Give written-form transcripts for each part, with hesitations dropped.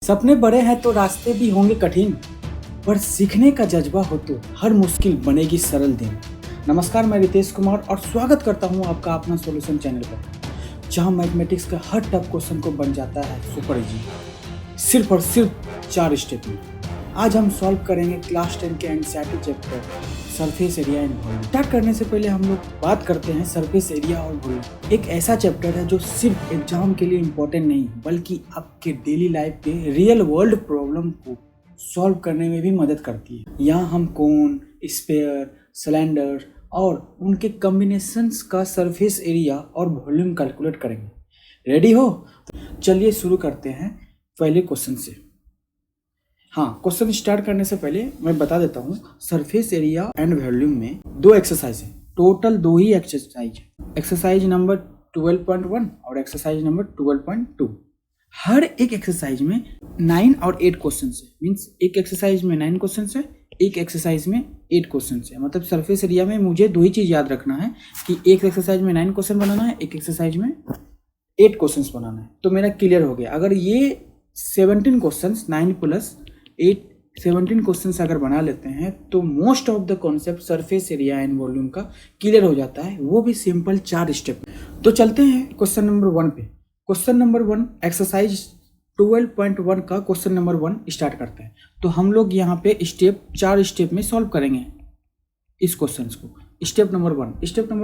सपने बड़े हैं तो रास्ते भी होंगे कठिन, पर सीखने का जज्बा हो तो हर मुश्किल बनेगी सरल दिन। नमस्कार, मैं रितेश कुमार और स्वागत करता हूं आपका अपना सॉल्यूशन चैनल पर, जहां मैथमेटिक्स का हर टफ क्वेश्चन को बन जाता है सुपर इजी, सिर्फ और सिर्फ 4 स्टेप में। आज हम सॉल्व करेंगे क्लास 10 के NCERT chapter surface area and volume. Start करने से पहले हम लोग बात करते हैं सरफेस एरिया और वॉल्यूम। एक ऐसा चैप्टर है जो सिर्फ एग्जाम के लिए इम्पोर्टेंट नहीं, बल्कि आपके डेली लाइफ के रियल वर्ल्ड प्रॉब्लम को सॉल्व करने में भी मदद करती है। यहाँ हम कोन, स्फीयर, सिलेंडर और उनके कॉम्बिनेशंस का सरफेस एरिया और वॉल्यूम कैलकुलेट करेंगे। रेडी हो? चलिए शुरू करते हैं पहले क्वेश्चन से। हाँ, क्वेश्चन स्टार्ट करने से पहले मैं बता देता हूँ, सरफेस एरिया एंड वॉल्यूम में 2 एक्सरसाइज है, टोटल 2 ही एक्सरसाइज है। एक्सरसाइज नंबर 12.1 और एक्सरसाइज नंबर 12.2। हर एक एक्सरसाइज में 9 और 8 क्वेश्चन है। मीन्स एक एक्सरसाइज में 9 क्वेश्चन है, एक एक्सरसाइज में 8 क्वेश्चन है। मतलब सरफेस एरिया में मुझे 2 ही चीज़ याद रखना है कि एक एक्सरसाइज में 9 क्वेश्चन बनाना है, एक एक्सरसाइज में 8 क्वेश्चन बनाना है। तो मेरा क्लियर हो गया। अगर ये 17 क्वेश्चन 9 प्लस 8 17 क्वेश्चन अगर बना लेते हैं तो most of the concept surface area and volume का क्लियर हो जाता है, वो भी सिंपल 4 स्टेप। तो चलते हैं क्वेश्चन नंबर 1 पे। क्वेश्चन नंबर 1 एक्सरसाइज 12.1 का क्वेश्चन नंबर 1 स्टार्ट करते हैं। तो हम लोग यहाँ पे 4 स्टेप में सॉल्व करेंगे इस क्वेश्चन को। स्टेप नंबर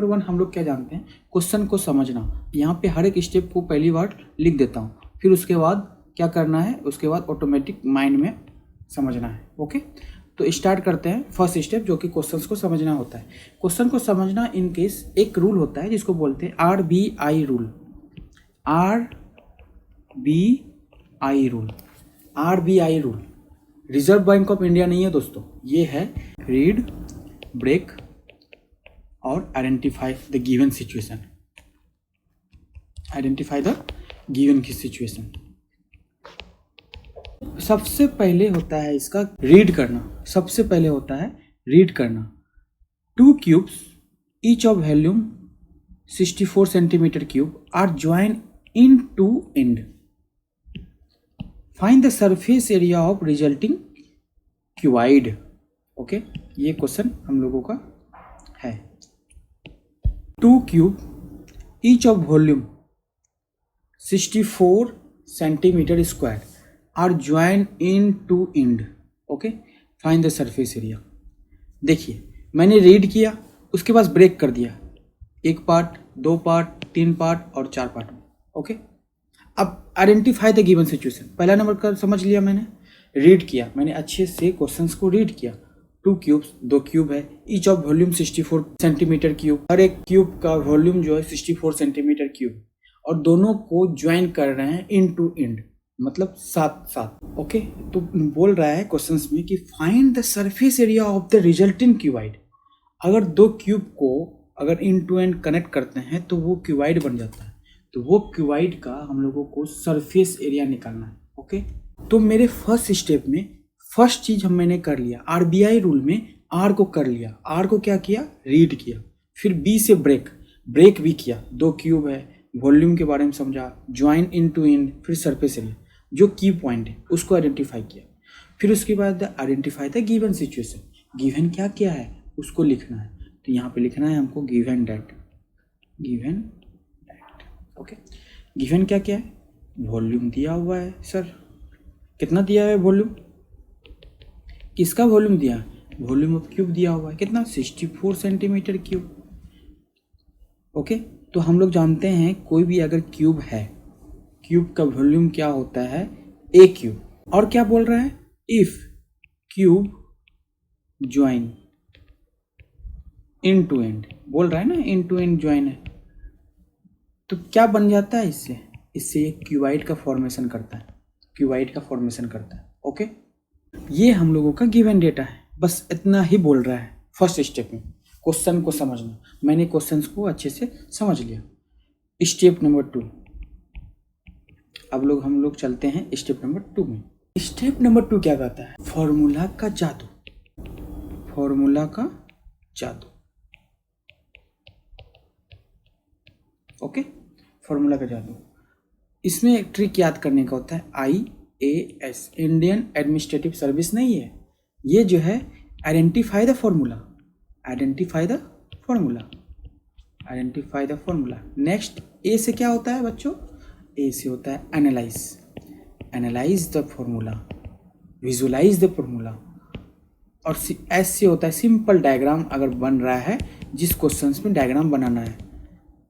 1 हम लोग क्या जानते हैं, क्वेश्चन को समझना। यहाँ पे हर एक स्टेप को पहली बार लिख देता हूँ, फिर उसके बाद क्या करना है, उसके बाद ऑटोमेटिक माइंड में समझना है। ओके, तो स्टार्ट करते हैं फर्स्ट स्टेप, जो कि क्वेश्चंस को समझना होता है। क्वेश्चन को समझना इन केस एक रूल होता है जिसको बोलते हैं RBI rule. RBI rule reserve Bank of India नहीं है दोस्तों, ये है रीड, ब्रेक और identify the given situation. Identify the given की सिचुएशन। सबसे पहले होता है इसका रीड करना। सबसे पहले होता है रीड करना। 2 cubes each of volume 64 centimetre cube are joined end to end. Find the surface area of resulting cuboid. Okay, ये क्वेश्चन हम लोगों का है। 2 cube each of volume 64 centimetre square are joined end to end. Okay, find the surface area. देखिए, मैंने read किया, उसके बाद ब्रेक कर दिया, 1 पार्ट, 2 पार्ट, 3 पार्ट और 4 पार्ट में। ओके, अब आइडेंटिफाई द गिवन सिचुएशन। पहला नंबर का समझ लिया, मैंने रीड किया, मैंने अच्छे से क्वेश्चंस को रीड किया। 2 क्यूब्स, 2 क्यूब है, each of volume 64 centimetre cube. हर एक क्यूब का वॉल्यूम जो है 64 सेंटीमीटर क्यूब, और दोनों को ज्वाइन कर रहे हैं इन टू एंड, मतलब साथ साथ। ओके, तो बोल रहा है क्वेश्चंस में कि find the surface area of the resulting cuboid. अगर 2 क्यूब को अगर इन टू एंड कनेक्ट करते हैं तो वो क्यूबाइड बन जाता है। तो वो क्यूबाइड का हम लोगों को सरफेस एरिया निकालना है। ओके, तो मेरे फर्स्ट स्टेप में फर्स्ट चीज मैंने कर लिया, RBI रूल में R को कर लिया। R को क्या किया, रीड किया। फिर B से ब्रेक भी किया। 2 क्यूब है, वॉल्यूम के बारे में समझा, ज्वाइन इन टू एंड, फिर सरफेस एरिया जो की पॉइंट है उसको आइडेंटिफाई किया। फिर उसके बाद identify the given situation. Given क्या क्या है उसको लिखना है। तो यहाँ पे लिखना है हमको गिवन डैट। ओके, गिवन क्या क्या है, वॉल्यूम दिया हुआ है। सर कितना दिया है वॉल्यूम, किसका वॉल्यूम दिया है, वॉल्यूम ऑफ क्यूब दिया हुआ है। कितना, 64 सेंटीमीटर क्यूब। ओके, तो हम लोग जानते हैं कोई भी अगर क्यूब है, क्यूब का वॉल्यूम क्या होता है, ए क्यूब। और क्या बोल रहा है, if cube joined end to end, बोल रहा है ना, इन टू एंड ज्वाइन है, तो क्या बन जाता है इससे ये क्यूबाइड का फॉर्मेशन करता है। ओके, ये हम लोगों का गिवन डेटा है। बस इतना ही बोल रहा है फर्स्ट स्टेप में, क्वेश्चन को समझना। मैंने क्वेश्चंस को अच्छे से समझ लिया। स्टेप नंबर 2, अब हम लोग चलते हैं स्टेप नंबर 2 में। स्टेप नंबर 2 क्या कहता है, फॉर्मूला का जादू। ओके, फॉर्मूला का जादू। इसमें एक ट्रिक याद करने का होता है, I IAS, Indian administrative service नहीं है, ये जो है identify the formula, identify the formula, identify the formula. Next A से क्या होता है बच्चों? ए से होता है analyse, analyse the formula, visualise the formula. और एस से होता है सिंपल डायग्राम, अगर बन रहा है जिस क्वेश्चंस में डायग्राम बनाना है,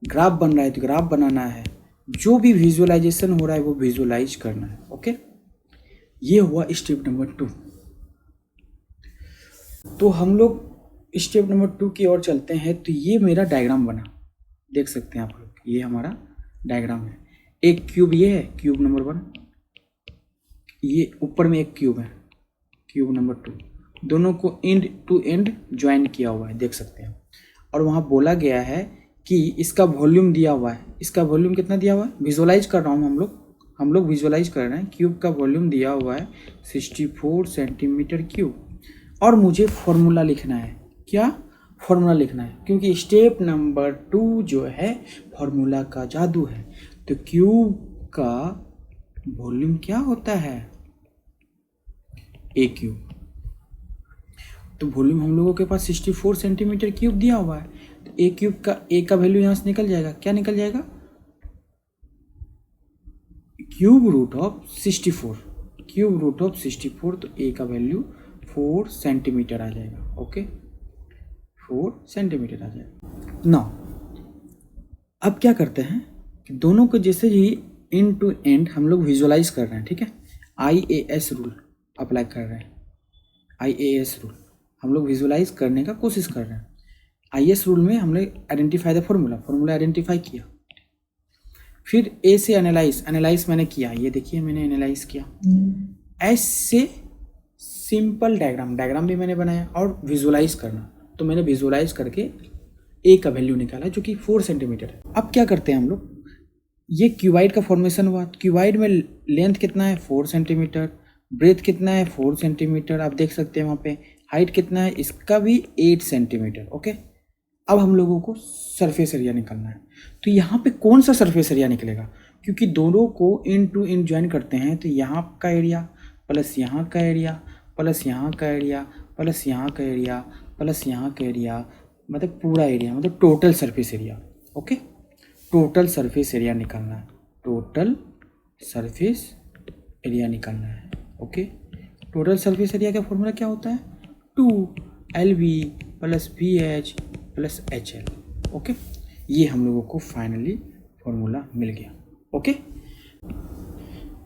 ग्राफ बन रहा है तो ग्राफ बनाना है, जो भी विजुअलाइजेशन हो रहा है वो विजुअलाइज करना है। ओके, ये हुआ स्टेप नंबर 2। तो हम लोग स्टेप नंबर 2 की ओर चलते हैं। तो ये मेरा डायग्राम बना, देख सकते हैं आप लोग, ये हमारा डायग्राम है। एक क्यूब ये है, क्यूब नंबर 1, ये ऊपर में एक क्यूब है, क्यूब नंबर 2, दोनों को एंड टू एंड ज्वाइन किया हुआ है, देख सकते हैं। और वहाँ बोला गया है कि इसका वॉल्यूम दिया हुआ है, इसका वॉल्यूम कितना दिया हुआ है, विजुअलाइज कर रहा हूँ हम लोग विजुअलाइज कर रहे हैं। क्यूब का वॉल्यूम दिया हुआ है 64 सेंटीमीटर क्यूब, और मुझे फॉर्मूला लिखना है। क्या फॉर्मूला लिखना है? क्योंकि स्टेप नंबर 2 जो है फॉर्मूला का जादू है। तो क्यूब का वॉल्यूम क्या होता है? ए क्यूब। तो वॉल्यूम हम लोगों के पास 64 सेंटीमीटर क्यूब दिया हुआ है, तो ए क्यूब का, ए का वैल्यू यहाँ से निकल जाएगा। क्या निकल जाएगा? Cube root of 64, cube root of 64, तो ए का वैल्यू 4 सेंटीमीटर आ जाएगा। ओके, 4 सेंटीमीटर आ जाएगा। नाउ अब क्या करते हैं कि दोनों को जैसे ही एंड टू एंड हम लोग विजुअलाइज कर रहे हैं, ठीक है, IAS रूल अप्लाई कर रहे हैं, IAS रूल हम लोग विजुअलाइज करने का कोशिश कर रहे हैं। IAS रूल में हमने identify the formula, formula identify किया, फिर ए से एनालाइज, एनालाइज मैंने किया, ये देखिए मैंने एनालाइज किया। एस से सिंपल डायग्राम, डायग्राम भी मैंने बनाया, और विजुअलाइज करना, तो मैंने विजुअलाइज करके ए का वैल्यू निकाला जो कि 4 सेंटीमीटर है। अब क्या करते हैं हम लोग, ये क्यूबाइड का फॉर्मेशन हुआ, क्यूबाइड में लेंथ कितना है 4 सेंटीमीटर, ब्रेथ कितना है 4 सेंटीमीटर, आप देख सकते हैं वहाँ पे, हाइट कितना है इसका भी 8 सेंटीमीटर। ओके, अब हम लोगों को सरफेस एरिया निकालना है। तो यहाँ पे कौन सा सरफेस एरिया निकलेगा? क्योंकि दोनों को इन टू इन ज्वाइन करते हैं, तो यहाँ का एरिया प्लस यहाँ का एरिया प्लस यहाँ का एरिया प्लस यहाँ का एरिया प्लस यहाँ का एरिया, मतलब पूरा एरिया, मतलब total surface area. Okay, total surface area निकालना है, टोटल सरफेस एरिया निकालना है। ओके, टोटल सरफेस एरिया का फॉर्मूला क्या होता है? 2LV plus BH plus HL। Okay, ये हम लोगों को फाइनली फॉर्मूला मिल गया। ओके,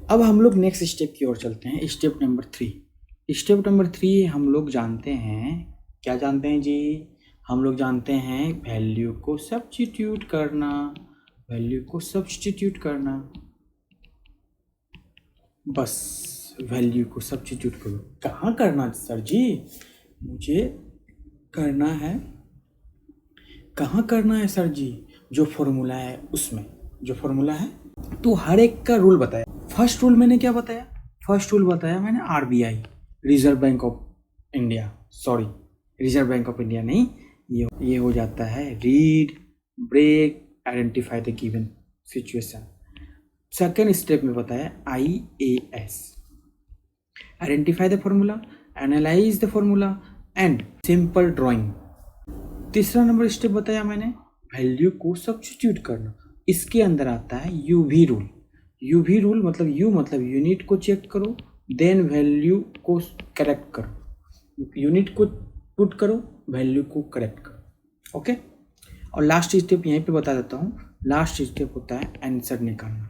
अब हम लोग नेक्स्ट स्टेप की ओर चलते हैं, स्टेप नंबर 3। स्टेप नंबर 3 हम लोग जानते हैं, क्या जानते हैं जी? हम लोग जानते हैं वैल्यू को सब्स्टिट्यूट करना, वैल्यू को सब्स्टिट्यूट करना, बस वैल्यू को सब्स्टिट्यूट करो। कहाँ करना सर जी? मुझे करना है, कहाँ करना है सर जी? जो फॉर्मूला है उसमें, जो फॉर्मूला है, तो हर एक का रूल बताया। फर्स्ट रूल मैंने क्या बताया? फर्स्ट रूल बताया मैंने RBI, Reserve Bank of India, sorry Reserve Bank of India नहीं, ये हो जाता है read, break, identify the given situation. Second step में बताया IAS, identify the formula, analyse the formula and simple drawing. तीसरा नंबर स्टेप बताया मैंने वैल्यू को सब्स्टिट्यूट करना। इसके अंदर आता है UV रूल। UV रूल मतलब U मतलब यूनिट को चेक करो, देन वैल्यू को करेक्ट करो, यूनिट को पुट करो, वैल्यू को करेक्ट करो। ओके, और लास्ट स्टेप यहीं पे बता देता हूँ, लास्ट स्टेप होता है आंसर निकालना,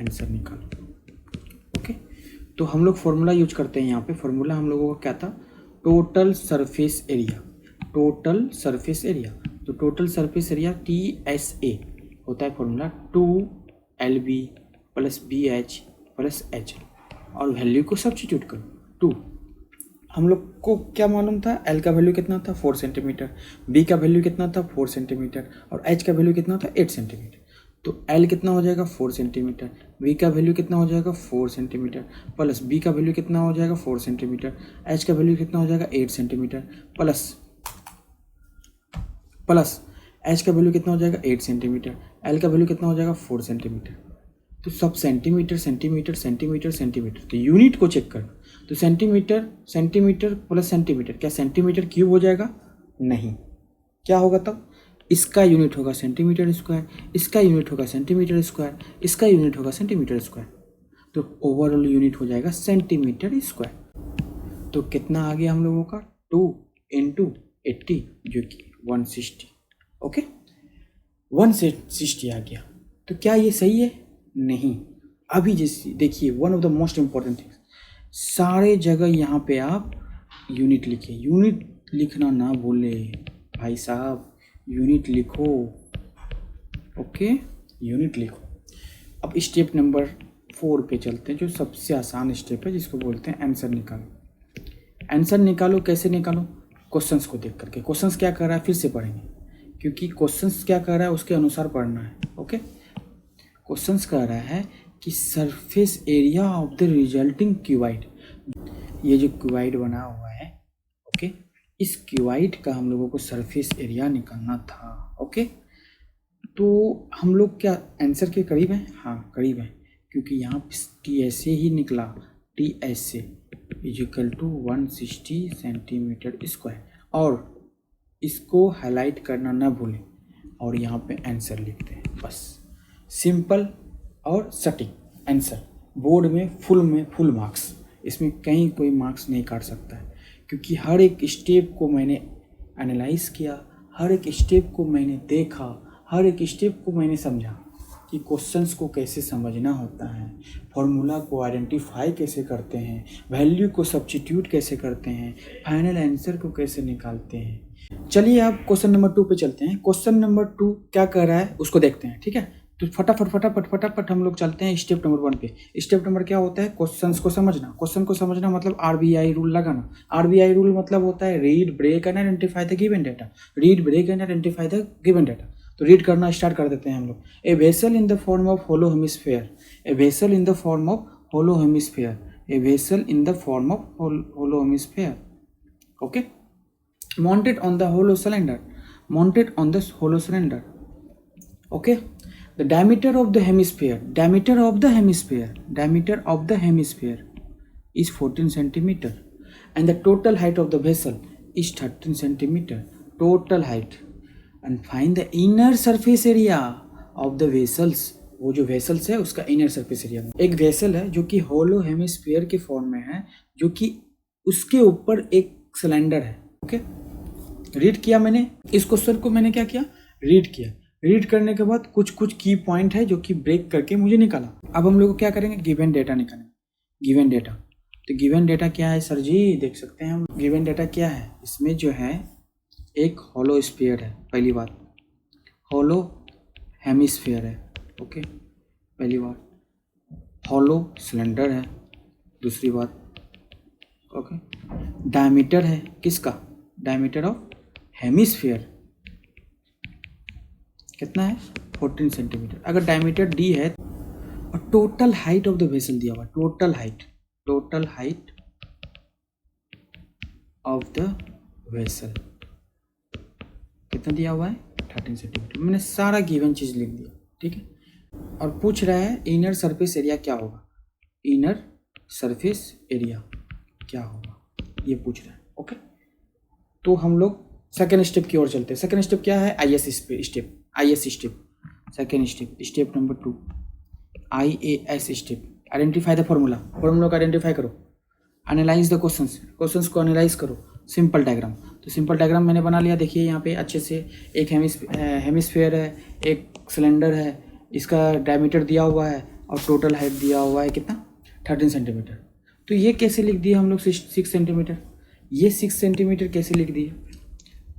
आंसर निकालो। ओके, तो हम लोग फॉर्मूला यूज करते हैं यहाँ पे। फॉर्मूला हम लोगों का क्या था? Total surface area, total surface area. तो टोटल सरफेस एरिया TSA होता है formula 2LB plus BH plus HL, और वैल्यू को सब्स्टिट्यूट करो 2। हम लोग को क्या मालूम था? L का वैल्यू कितना था? 4 सेंटीमीटर, B का वैल्यू कितना था? 4 सेंटीमीटर, और H का वैल्यू कितना था? 8 सेंटीमीटर। तो L कितना हो जाएगा? 4 सेंटीमीटर, B का वैल्यू कितना हो जाएगा? 4 सेंटीमीटर, प्लस B का वैल्यू कितना हो जाएगा? 4 सेंटीमीटर, H का वैल्यू कितना हो जाएगा? 8 सेंटीमीटर, प्लस H का वैल्यू कितना हो जाएगा? 8 सेंटीमीटर, L का वैल्यू कितना हो जाएगा? 4 सेंटीमीटर। तो सब सेंटीमीटर सेंटीमीटर सेंटीमीटर सेंटीमीटर, तो यूनिट को चेक करना। तो सेंटीमीटर सेंटीमीटर प्लस सेंटीमीटर, क्या सेंटीमीटर क्यूब हो जाएगा? नहीं। क्या होगा तब? इसका यूनिट होगा सेंटीमीटर स्क्वायर, इसका यूनिट होगा सेंटीमीटर स्क्वायर, इसका यूनिट होगा सेंटीमीटर स्क्वायर, तो ओवरऑल यूनिट हो जाएगा सेंटीमीटर स्क्वायर। तो कितना आ गया हम लोगों का? 2 × 80 जो कि 160। ओके, 160 आ गया। तो क्या ये सही है? नहीं। अभी जैसे देखिए, one of the most important things, सारे जगह यहाँ पे आप यूनिट लिखिए। यूनिट लिखना ना भूले भाई साहब, यूनिट लिखो। ओके, यूनिट लिखो। अब स्टेप नंबर 4 पे चलते हैं, जो सबसे आसान स्टेप है, जिसको बोलते हैं आंसर निकालो। आंसर निकालो, कैसे निकालो? क्वेश्चंस को देख करके। क्वेश्चंस क्या कर रहा है फिर से पढ़ेंगे, क्योंकि क्वेश्चंस क्या कर रहा है उसके अनुसार पढ़ना है। ओके, क्वेश्चंस कह रहा है कि surface area of the resulting cuboid, ये जो क्यूबाइड बना हुआ है, ओके, इस क्यूबाइड का हम लोगों को सरफेस एरिया निकालना था। ओके, तो हम लोग क्या आंसर के करीब हैं? हाँ, करीब हैं, क्योंकि यहाँ टी ऐसे ही निकला, टी ऐसे इजिकल टू 160 सेंटीमीटर स्क्वायर। और इसको हाईलाइट करना ना भूलें, और यहाँ पे आंसर लिखते हैं बस। सिंपल और सटीक आंसर, बोर्ड में फुल मार्क्स, इसमें कहीं कोई मार्क्स नहीं काट सकता है, क्योंकि हर एक स्टेप को मैंने एनालाइज किया, हर एक स्टेप को मैंने देखा, हर एक स्टेप को मैंने समझा कि क्वेश्चंस को कैसे समझना होता है, फॉर्मूला को आइडेंटिफाई कैसे करते हैं, वैल्यू को सब्स्टिट्यूट कैसे करते हैं, फाइनल आंसर को कैसे निकालते हैं। चलिए अब क्वेश्चन नंबर 2 पे चलते हैं। क्वेश्चन नंबर 2 क्या कह रहा है उसको देखते हैं, ठीक है। तो फटाफट हम लोग चलते हैं स्टेप नंबर 1 पे। स्टेप नंबर क्या होता है? क्वेश्चंस को समझना। क्वेश्चन को समझना मतलब आरबीआई रूल लगाना। आरबीआई रूल मतलब होता है read, break and identify the given data. Read, break and identify the given data. तो रीड करना स्टार्ट कर देते हैं हम लोग। A vessel in the form of hollow hemisphere, a vessel in the form of hollow hemisphere, a vessel in the form of hollow hemisphere, okay, mounted on the hollow cylinder, mounted on the hollow cylinder, okay. The diameter of the hemisphere is 14 centimeter, and the total height of the vessel is 13 centimeter, total height. And find the inner surface area of the vessels, वो जो vessels है उसका inner surface area. एक vessel है जो कि होलो hemisphere के form में है, जो कि उसके ऊपर एक सिलेंडर है, ओके। रीड किया मैंने इस क्वेश्चन को, मैंने क्या किया? रीड किया। रीड करने के बाद कुछ की पॉइंट है जो कि ब्रेक करके मुझे निकाला। अब हम लोग क्या करेंगे? गिवन डेटा निकालेंगे। गिवन डेटा, तो गिवन डेटा क्या है सर जी? देख सकते हैं हम गिवन डेटा क्या है। इसमें जो है एक होलो स्फीयर है, पहली बात, होलो हेमिस्फीयर है, ओके, पहली बात, होलो सिलेंडर है, दूसरी बात, ओके, डायमीटर है किसका? डायमीटर ऑफ हेमिस्फीयर कितना है? 14 सेंटीमीटर। अगर डायमीटर डी है और total height of the vessel दिया हुआ, total height of the vessel कितना दिया हुआ है? 13 सेंटीमीटर। मैंने सारा गिवन चीज़ लिख दिया, ठीक है। और पूछ रहा है इनर सरफेस एरिया क्या होगा, इनर सरफेस एरिया क्या होगा, ये पूछ रहा है, ओके। तो हम लोग सेकेंड स्टेप की ओर चलते हैं। सेकेंड स्टेप क्या है? IAS step. Second step number 2, IAS स्टेप। आइडेंटिफाई द फॉर्मूला को आइडेंटिफाई करो, एनालाइज द क्वेश्चंस को एनालाइज करो। सिंपल डायग्राम, तो सिंपल डायग्राम मैंने बना लिया। देखिए यहाँ पे अच्छे से एक हेमिस्फीयर है, एक सिलेंडर है, इसका डायमीटर दिया हुआ है और टोटल हाइट दिया हुआ है कितना? 13 सेंटीमीटर। तो ये कैसे लिख दिए हम लोग? 6 सेंटीमीटर। ये 6 सेंटीमीटर कैसे लिख दिए?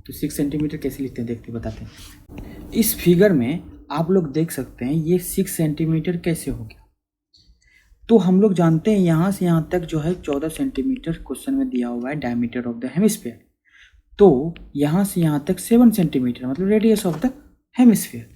तो 6 सेंटीमीटर कैसे लिखते हैं देखते बताते हैं। इस फिगर में आप लोग देख सकते हैं ये 6 सेंटीमीटर कैसे हो गया। तो हम लोग जानते हैं यहाँ से यहाँ तक जो है 14 सेंटीमीटर क्वेश्चन में दिया हुआ है डायमीटर ऑफ द हेमिस्फीयर। तो यहाँ से यहाँ तक 7 सेंटीमीटर मतलब रेडियस ऑफ द हेमिस्फीयर।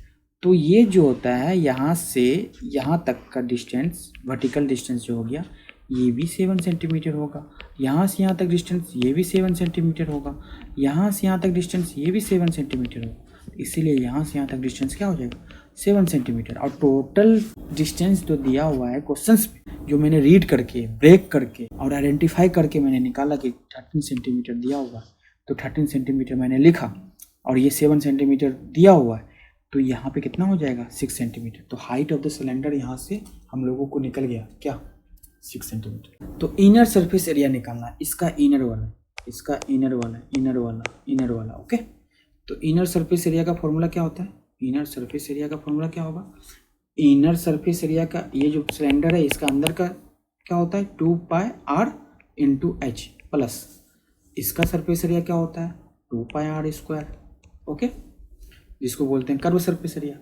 तो ये जो होता है यहाँ से यहाँ तक का डिस्टेंस, वर्टिकल डिस्टेंस जो हो गया, ये भी 7 सेंटीमीटर होगा। यहाँ से यहाँ तक डिस्टेंस ये भी 7 सेंटीमीटर होगा। यहाँ से यहाँ तक डिस्टेंस ये भी 7 सेंटीमीटर होगा। इसीलिए यहाँ से यहाँ तक डिस्टेंस क्या हो जाएगा? 7 सेंटीमीटर। और टोटल डिस्टेंस जो दिया हुआ है क्वेश्चंस में, जो मैंने रीड करके ब्रेक करके और आइडेंटिफाई करके मैंने निकाला कि 13 सेंटीमीटर दिया हुआ, तो 13 सेंटीमीटर मैंने लिखा और ये 7 सेंटीमीटर दिया हुआ है, तो यहाँ पे कितना हो जाएगा 6 सेंटीमीटर। तो हाइट ऑफ द सिलेंडर यहाँ से हम लोगों को निकल गया क्या 6 सेंटीमीटर। तो इनर सरफेस एरिया निकालना, इसका इनर वाला, इसका इनर वाला, इनर वाला, इनर वाला। ओके, तो इनर सरफेस एरिया का फॉर्मूला क्या होता है? इनर सरफेस एरिया का फॉर्मूला क्या होगा? इनर सरफेस एरिया का, ये जो सिलेंडर है इसका अंदर का क्या होता है 2πr इंटू एच, प्लस इसका सरफेस एरिया क्या होता है 2πr²। ओके, जिसको बोलते हैं कर्व सरफेस एरिया।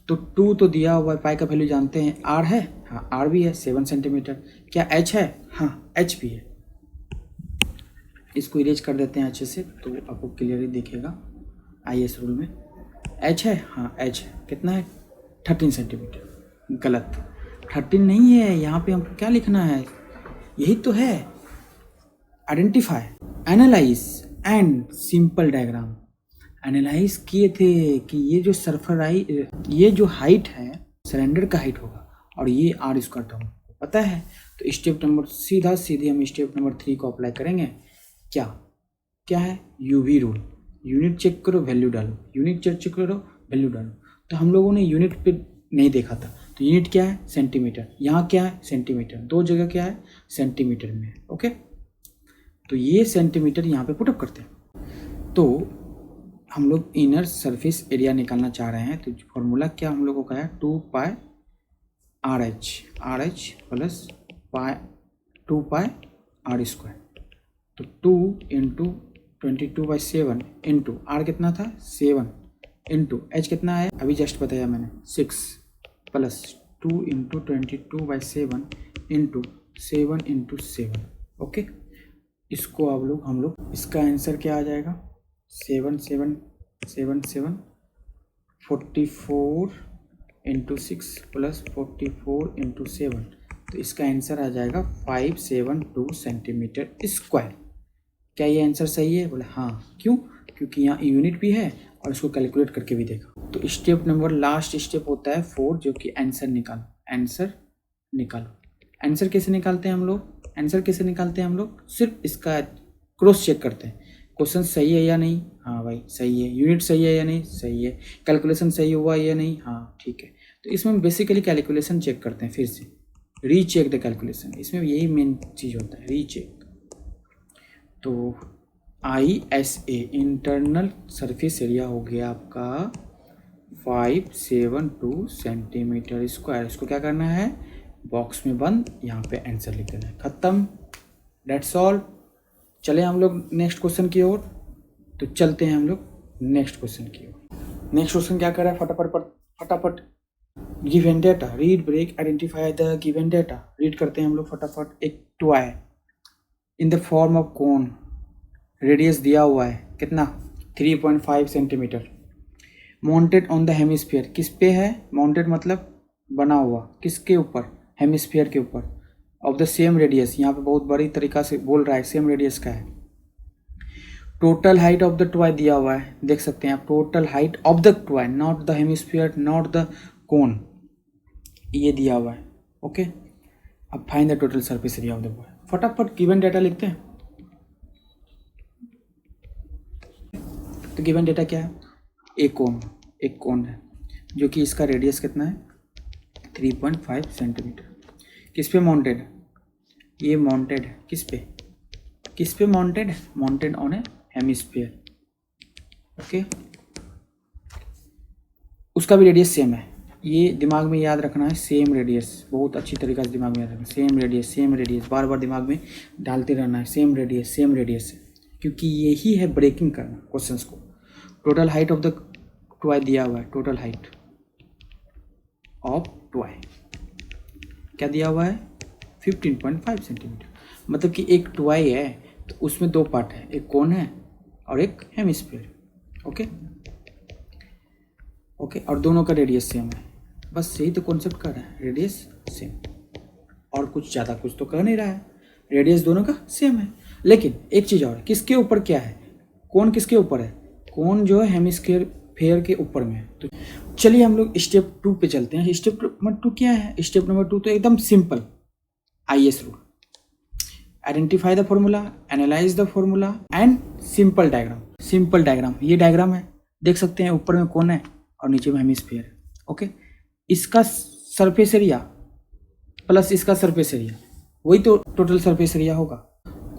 तो 2 तो दिया हुआ है, पाई का वैल्यू जानते हैं, r है, हाँ r भी है 7 सेंटीमीटर। क्या h है? हाँ h भी है। इसको इरेज कर देते हैं अच्छे से तो आपको क्लियरली दिखेगा IS रूल में। h है, हाँ h है, कितना है 13 सेंटीमीटर। गलत, 13 नहीं है, यहाँ पे हमको क्या लिखना है, यही तो है, identify, analyse and simple diagram. Analyse किए थे कि ये जो ये जो हाइट है सिलेंडर का हाइट होगा और ये r² टर्म पता है। तो स्टेप नंबर सीधे हम स्टेप नंबर 3 को अप्लाई करेंगे। क्या है UV रूल, यूनिट चेक करो वैल्यू डालो, यूनिट चेक करो वैल्यू डालो। तो हम लोगों ने यूनिट पे नहीं देखा था, तो यूनिट क्या है सेंटीमीटर, यहाँ क्या है सेंटीमीटर, दो जगह क्या है सेंटीमीटर में। ओके, तो ये सेंटीमीटर यहाँ पे पुटअप करते हैं। तो हम लोग इनर सरफेस एरिया निकालना चाह रहे हैं, तो फॉर्मूला क्या हम लोगों का है 2πRH प्लस 2πr²। तो 2 इंटू 22/7 इंटू r कितना था 7 इंटू h कितना है अभी जस्ट बताया मैंने 6 plus 2 into 22/7 into 7 into 7। Okay, इसको हम लोग इसका आंसर क्या आ जाएगा 7 7 7 7 44 इंटू 6 प्लस 44 इंटू 7। तो इसका आंसर आ जाएगा 572 सेंटीमीटर स्क्वायर। क्या ये आंसर सही है? बोले हाँ। क्यों? क्योंकि यहाँ यूनिट भी है और इसको कैलकुलेट करके भी देखा। तो स्टेप नंबर लास्ट स्टेप होता है 4, जो कि आंसर निकालो। आंसर कैसे निकालते हैं हम लोग? सिर्फ इसका क्रॉस चेक करते हैं, क्वेश्चन सही है या नहीं, हाँ भाई सही है, यूनिट सही है या नहीं, सही है, कैलकुलेशन सही हुआ या नहीं, हाँ ठीक है। तो इसमें हम बेसिकली कैलकुलेशन चेक करते हैं, फिर से रीचेक द कैलकुलेशन, इसमें यही मेन चीज़ होता है रीचेक। तो ISA इंटरनल सरफेस एरिया हो गया आपका 572 सेंटीमीटर स्क्वायर। इसको क्या करना है बॉक्स में बंद, यहाँ पे आंसर लिख देना है, खत्म, डेट्स ऑल। चले हम लोग नेक्स्ट क्वेश्चन की ओर। तो चलते हैं हम लोग नेक्स्ट क्वेश्चन की ओर। नेक्स्ट क्वेश्चन क्या कर रहा है फटाफट given data, read break identify the given data. Read करते हैं हम लोग फटाफट। एक toy in the form of cone, radius दिया हुआ है कितना 3.5 centimetre, mounted on the hemisphere, किस पे है माउंटेड मतलब बना हुआ, किसके ऊपर हेमिस्फीयर के ऊपर, ऑफ द सेम रेडियस, यहाँ पे बहुत बड़ी तरीका से बोल रहा है सेम रेडियस का है। Total height of the toy दिया हुआ है, देख सकते हैं आप, total height of the toy, not the hemisphere not the cone, ये दिया हुआ है। ओके, अब find the total surface area of the boy. फटाफट गिवन डेटा लिखते हैं। तो गिवन डेटा क्या है, एक कोन है जो कि इसका रेडियस कितना है 3.5 सेंटीमीटर। किस पे माउंटेड है, ये माउंटेड है किस पे माउंटेड है, mounted on A hemisphere. Okay, उसका भी रेडियस सेम है, ये दिमाग में याद रखना है, सेम रेडियस, बहुत अच्छी तरीके से दिमाग में याद रखना, सेम रेडियस बार बार दिमाग में डालते रहना है, सेम रेडियस है, क्योंकि यही है ब्रेकिंग करना क्वेश्चंस को। Total height of the toy दिया हुआ है, टोटल हाइट ऑफ टॉय क्या दिया हुआ है 15.5 सेंटीमीटर। मतलब कि एक टॉय है तो उसमें दो पार्ट है, एक कोन है और एक हेमिस्फीयर। ओके, और दोनों का रेडियस सेम है, बस यही तो कॉन्सेप्ट कर रहा है, रेडियस सेम, और कुछ ज़्यादा कुछ तो कर नहीं रहा है, रेडियस दोनों का सेम है। लेकिन एक चीज़ और, किसके ऊपर क्या है, कोन किसके ऊपर है, कोन जो है हेमिस्फीयर के ऊपर में है। तो चलिए हम लोग स्टेप 2 पे चलते हैं। स्टेप नंबर 2 क्या है? स्टेप नंबर 2 तो एकदम simple IS rule, identify the formula, analyse the formula and simple diagram. Simple diagram, ये डायग्राम है, देख सकते हैं ऊपर में कौन है और नीचे में हेमिस्फीयर है। ओके, इसका सरफेस एरिया प्लस इसका सरफेस एरिया, वही तो टोटल सरफेस एरिया होगा।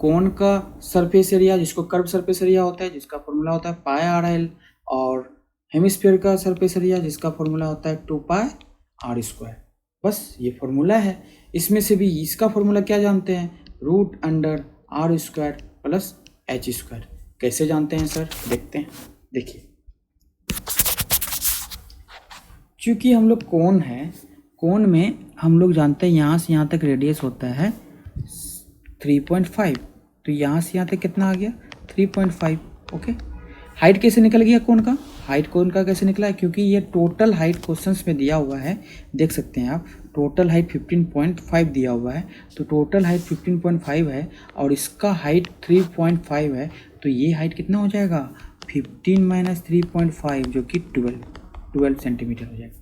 कोन का सरफेस एरिया जिसको कर्व सरफेस एरिया होता है, जिसका फॉर्मूला होता है पाई RL, और हेमिस्फीयर का सरफेस एरिया जिसका फॉर्मूला होता है 2 पाई R स्क्वायर। बस ये फॉर्मूला है। इसमें से भी इसका फॉर्मूला क्या जानते हैं? Root under R square plus H square. कैसे जानते हैं सर? देखते हैं। देखिए, क्योंकि हम लोग कोन है, कोन में हम लोग जानते हैं यहाँ से यहाँ तक रेडियस होता है 3.5, तो यहाँ से यहाँ तक कितना आ गया? 3.5। ओके, हाइट कैसे निकल गया कोन का? हाइट कोन का कैसे निकला है? क्योंकि ये टोटल हाइट क्वेश्चंस में दिया हुआ है, देख सकते हैं आप, टोटल हाइट 15.5 दिया हुआ है। तो टोटल हाइट 15.5 है और इसका हाइट 3.5 है, तो ये हाइट कितना हो जाएगा? 15 - 3.5 जो कि 12 सेंटीमीटर हो जाएगा।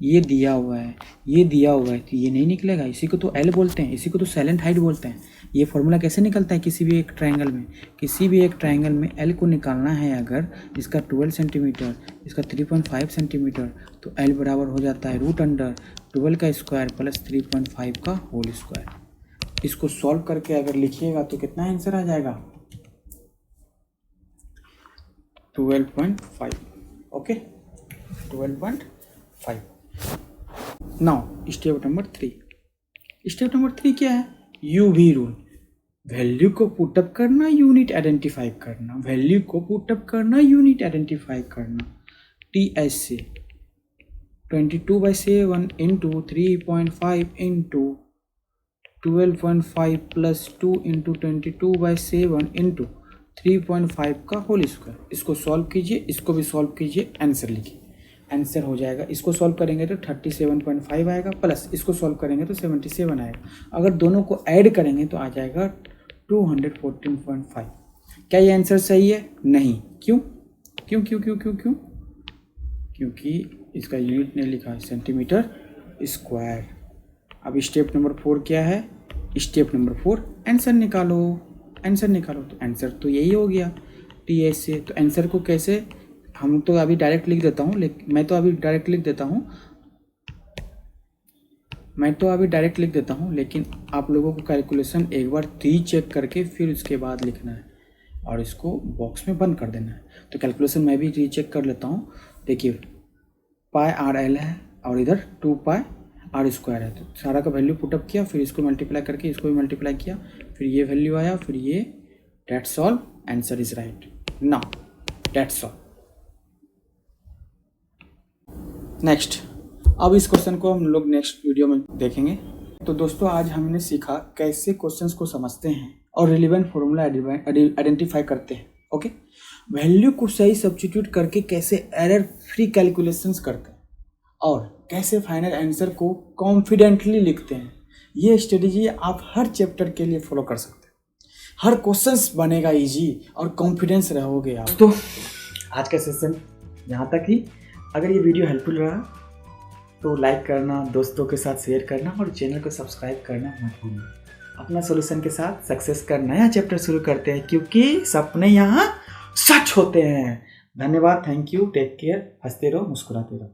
ये दिया हुआ है, ये दिया हुआ है, तो ये नहीं निकलेगा। इसी को तो L बोलते हैं, इसी को तो साइलेंट हाइट बोलते हैं। ये फॉर्मूला कैसे निकलता है? किसी भी एक ट्रायंगल में, किसी भी एक ट्रायंगल में L को निकालना है अगर, इसका 12 सेंटीमीटर, इसका 3.5 सेंटीमीटर, तो L बराबर हो जाता है रूट अंडर 12 का स्क्वायर प्लस 3.5 का होल स्क्वायर। इसको सॉल्व करके अगर लिखिएगा तो कितना आंसर आ जाएगा? 12.5। Okay, 12.5। Now step number 3। Step number 3 क्या है? UV rule. वैल्यू को पुटअप करना, यूनिट आइडेंटिफाई करना, वैल्यू को पुटअप करना, यूनिट आइडेंटिफाई करना। TS से 22/7 into 3.5 into 12.5 plus 2 into 22/7 into 3.5 का होल स्क्वायर। इसको सॉल्व कीजिए, इसको भी सॉल्व कीजिए, आंसर लिखिए। आंसर हो जाएगा, इसको सॉल्व करेंगे तो 37.5 आएगा, प्लस इसको सॉल्व करेंगे तो 77 आएगा। अगर दोनों को ऐड करेंगे तो आ जाएगा 214.5। क्या ये आंसर सही है? नहीं। क्यों क्यों क्यों क्यों क्यों क्यों? क्योंकि इसका यूनिट नहीं लिखा है, सेंटीमीटर स्क्वायर। अब स्टेप नंबर 4 क्या है? स्टेप नंबर 4, आंसर निकालो। आंसर निकालो, तो आंसर तो यही हो गया TS से। तो आंसर को कैसे, हम तो अभी डायरेक्ट लिख देता हूँ, लेकिन मैं तो अभी डायरेक्ट लिख देता हूँ, लेकिन आप लोगों को कैलकुलेशन एक बार रीचेक करके फिर उसके बाद लिखना है और इसको बॉक्स में बंद कर देना है। तो कैलकुलेशन मैं भी रीचेक कर लेता हूँ। देखिए, पाई RL है और इधर 2 पाई R स्क्वायर है, तो सारा का वैल्यू पुटअप किया, फिर इसको मल्टीप्लाई करके इसको भी मल्टीप्लाई किया, फिर ये वैल्यू आया, फिर ये, that's all, answer is right. Now that's all. Next, अब इस क्वेश्चन को हम लोग नेक्स्ट वीडियो में देखेंगे। तो दोस्तों, आज हमने सीखा कैसे क्वेश्चंस को समझते हैं और रिलेवेंट फॉर्मूला आइडेंटिफाई करते हैं। ओके, वैल्यू को सही सब्स्टिट्यूट करके कैसे एरर फ्री कैलकुलेशंस करते हैं और कैसे फाइनल आंसर को कॉन्फिडेंटली लिखते हैं। ये स्ट्रेटेजी आप हर चैप्टर के लिए फॉलो कर सकते हैं। हर क्वेश्चंस बनेगा इजी और कॉन्फिडेंस रहोगे आप। तो आज का सेशन यहाँ तक ही। अगर ये वीडियो हेल्पफुल रहा तो लाइक करना, दोस्तों के साथ शेयर करना और चैनल को सब्सक्राइब करना मत भूलना। अपना सॉल्यूशन के साथ सक्सेस का नया चैप्टर शुरू करते हैं, क्योंकि सपने यहाँ सच होते हैं। धन्यवाद, थैंक यू, टेक केयर, हंसते रहो, मुस्कुराते रहो।